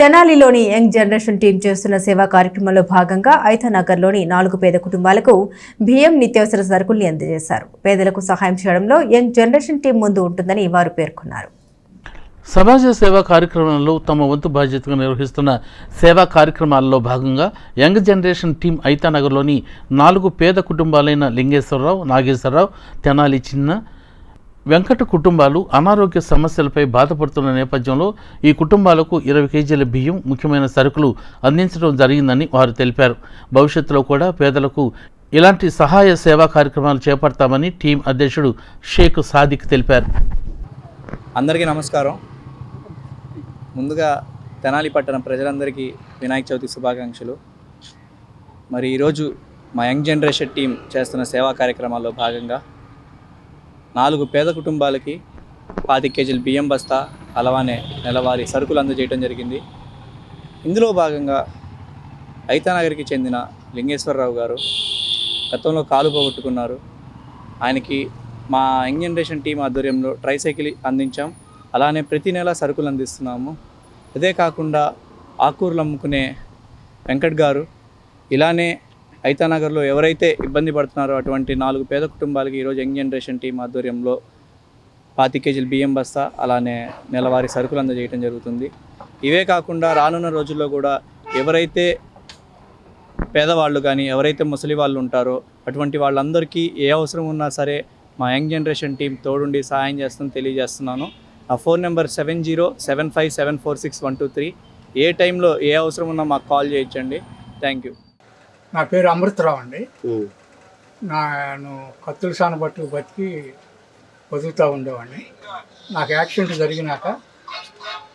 తెనాలిలోని young generation team చేస్తున్న సేవా కార్యక్రమంలో భాగంగా ఐతానగర్లోని 4 పేద కుటుంబాలకు బియ్యం, నిత్యావసర సరుకుల్ని అందజేశారు. పేదలకు సహాయం చేయడంలో యంగ్ జనరేషన్ టీం ముందు ఉంటుందని వారు పేర్కొన్నారు. సమాజ సేవా కార్యక్రమంలో తమ వంతు బాధ్యతగా నిర్వహిస్తున్న సేవా కార్యక్రమాల్లో భాగంగా యంగ్ జనరేషన్ టీం ఐతానగర్లోని 4 పేద కుటుంబాలైన లింగేశ్వరరావు, నాగేశ్వరరావు, తెనాలి చిన్న, వెంకట కుటుంబాలు అనారోగ్య సమస్యలపై బాధపడుతున్న నేపథ్యంలో ఈ కుటుంబాలకు 20 కేజీల బియ్యం, ముఖ్యమైన సరుకులు అందించడం జరిగిందని వారు తెలిపారు. భవిష్యత్తులో కూడా పేదలకు ఇలాంటి సహాయ సేవా కార్యక్రమాలు చేపడతామని టీం అధ్యక్షుడు షేక్ సాదిక్ తెలిపారు. అందరికీ నమస్కారం. ముందుగా తెనాలి పట్టణ ప్రజలందరికీ వినాయక చవితి శుభాకాంక్షలు. మరి ఈరోజు మా యంగ్ జనరేషన్ టీం చేస్తున్న సేవా కార్యక్రమాల్లో భాగంగా 4 పేద కుటుంబాలకి 25 కేజీల బియ్యం బస్తా, అలానే నెలవారీ సరుకులు అందజేయడం జరిగింది. ఇందులో భాగంగా ఐతానగర్కి చెందిన లింగేశ్వరరావు గారు గతంలో కాలు పోగొట్టుకున్నారు. ఆయనకి మా యంగ్ జనరేషన్ టీం ఆధ్వర్యంలో ట్రైసైకిల్ అందించాం. అలానే ప్రతి నెల సరుకులు అందిస్తున్నాము. అదే కాకుండా ఆకుకూరలు అమ్ముకునే వెంకట్ గారు ఇలానే ఐతానగర్లో ఎవరైతే ఇబ్బంది పడుతున్నారో అటువంటి 4 పేద కుటుంబాలకి ఈరోజు యంగ్ జనరేషన్ టీం ఆధ్వర్యంలో 25 కేజీల బియ్యం బస్తా, అలానే నెలవారీ సరుకులు అందజేయడం జరుగుతుంది. ఇవే కాకుండా రానున్న రోజుల్లో కూడా ఎవరైతే పేదవాళ్ళు కానీ ఎవరైతే ముసలి వాళ్ళు ఉంటారో అటువంటి వాళ్ళందరికీ ఏ అవసరం ఉన్నా సరే మా యంగ్ జనరేషన్ టీం తోడుండి సహాయం చేస్తుందని తెలియజేస్తున్నాను. నా ఫోన్ నెంబర్ 7075746123. ఏ టైంలో ఏ అవసరం ఉన్నా మాకు కాల్ చేయించండి. Thank you. నా పేరు అమృతరావు అండి. నేను కత్తుల సాన బతికి బతుకుతూ ఉండేవాడిని. నాకు యాక్సిడెంట్ జరిగినాక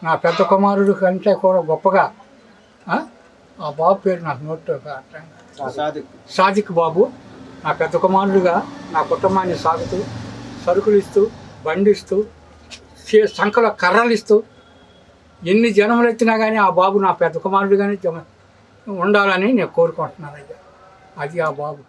నా పెద్ద కుమారుడు కంటే కూడా గొప్పగా ఆ బాబు పేరు నాకు నోట్ సాదిక్ బాబు నా పెద్ద కుమారుడుగా నా కుటుంబాన్ని సాగుతూ సరుకులు ఇస్తూ, బండిస్తూ, సంకలో కర్రలు ఇస్తూ ఎన్ని జనములు ఎత్తినా కానీ ఆ బాబు నా పెద్ద కుమారుడు కానీ ఉండాలని నేను కోరుకుంటున్నాను. అయ్యా, అది ఆ బాబు.